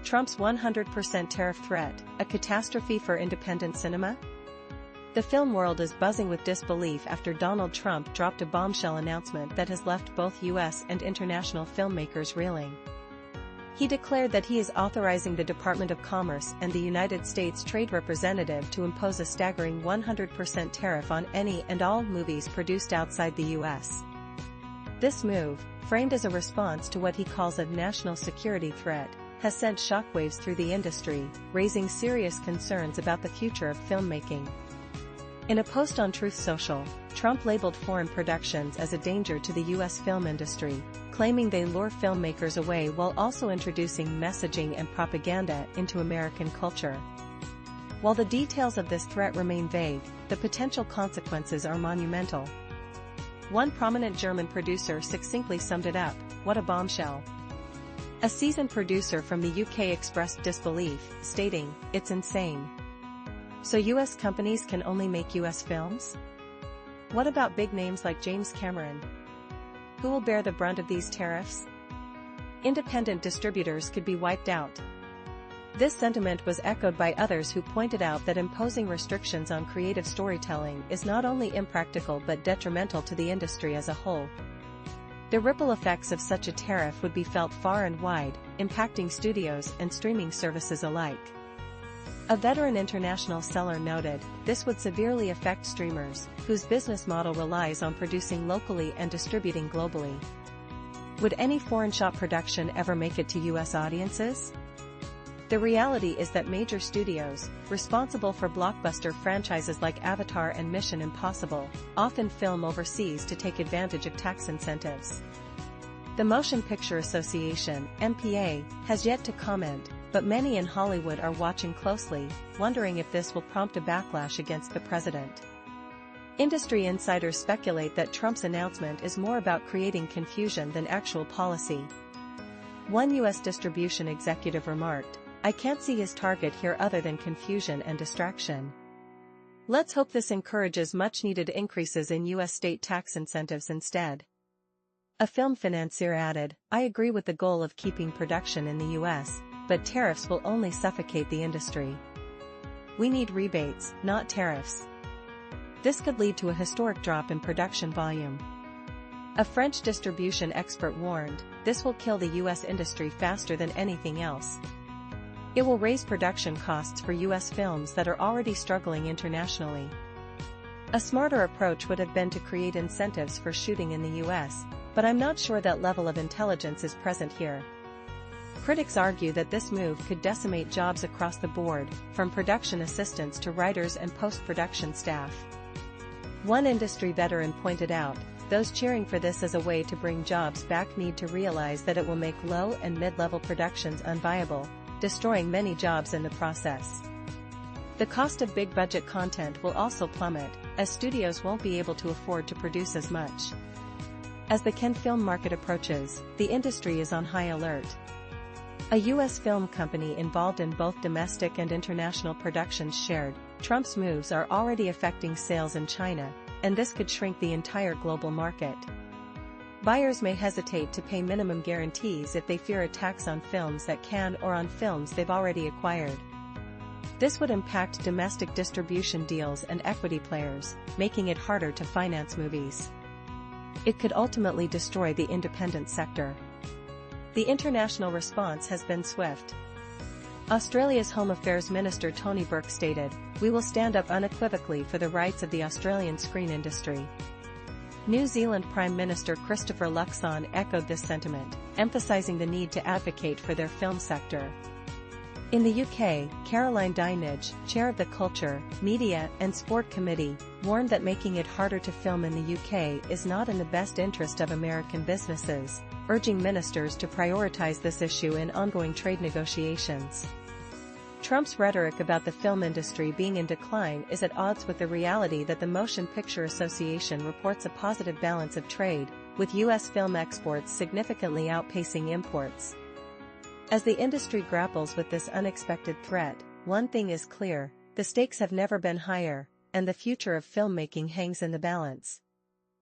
Trump's 100% tariff threat, a catastrophe for independent cinema? The film world is buzzing with disbelief after Donald Trump dropped a bombshell announcement that has left both US and international filmmakers reeling. He declared that he is authorizing the Department of Commerce and the United States Trade Representative to impose a staggering 100% tariff on any and all movies produced outside the US. This move, framed as a response to what he calls a national security threat, has sent shockwaves through the industry, raising serious concerns about the future of filmmaking. In a post on Truth Social, Trump labeled foreign productions as a danger to the US film industry, claiming they lure filmmakers away while also introducing messaging and propaganda into American culture. While the details of this threat remain vague, the potential consequences are monumental. One prominent German producer succinctly summed it up: "What a bombshell." A seasoned producer from the UK expressed disbelief, stating, "It's insane. So US companies can only make US films? What about big names like James Cameron? Who will bear the brunt of these tariffs? Independent distributors could be wiped out." This sentiment was echoed by others who pointed out that imposing restrictions on creative storytelling is not only impractical but detrimental to the industry as a whole. The ripple effects of such a tariff would be felt far and wide, impacting studios and streaming services alike. A veteran international seller noted, "This would severely affect streamers, whose business model relies on producing locally and distributing globally. Would any foreign shot production ever make it to US audiences?" The reality is that major studios, responsible for blockbuster franchises like Avatar and Mission Impossible, often film overseas to take advantage of tax incentives. The Motion Picture Association, MPA, has yet to comment, but many in Hollywood are watching closely, wondering if this will prompt a backlash against the president. Industry insiders speculate that Trump's announcement is more about creating confusion than actual policy. One US distribution executive remarked, "I can't see his target here other than confusion and distraction. Let's hope this encourages much-needed increases in US state tax incentives instead." A film financier added, "I agree with the goal of keeping production in the US, but tariffs will only suffocate the industry. We need rebates, not tariffs." This could lead to a historic drop in production volume. A French distribution expert warned, "This will kill the US industry faster than anything else. It will raise production costs for US films that are already struggling internationally." A smarter approach would have been to create incentives for shooting in the US, but I'm not sure that level of intelligence is present here. Critics argue that this move could decimate jobs across the board, from production assistants to writers and post-production staff. One industry veteran pointed out, "Those cheering for this as a way to bring jobs back need to realize that it will make low and mid-level productions unviable, destroying many jobs in the process." The cost of big-budget content will also plummet, as studios won't be able to afford to produce as much. As the Cannes film market approaches, the industry is on high alert. A US film company involved in both domestic and international productions shared, Trump's moves are already affecting sales in China, and this could shrink the entire global market. Buyers may hesitate to pay minimum guarantees if they fear a tax on films that can or on films they've already acquired. This would impact domestic distribution deals and equity players, making it harder to finance movies. It could ultimately destroy the independent sector. The international response has been swift. Australia's Home Affairs Minister Tony Burke stated, "We will stand up unequivocally for the rights of the Australian screen industry." New Zealand Prime Minister Christopher Luxon echoed this sentiment, emphasizing the need to advocate for their film sector. In the UK, Caroline Dinenage, chair of the Culture, Media and Sport Committee, warned that making it harder to film in the UK is not in the best interest of American businesses, urging ministers to prioritize this issue in ongoing trade negotiations. Trump's rhetoric about the film industry being in decline is at odds with the reality that the Motion Picture Association reports a positive balance of trade, with US film exports significantly outpacing imports. As the industry grapples with this unexpected threat, one thing is clear: the stakes have never been higher, and the future of filmmaking hangs in the balance.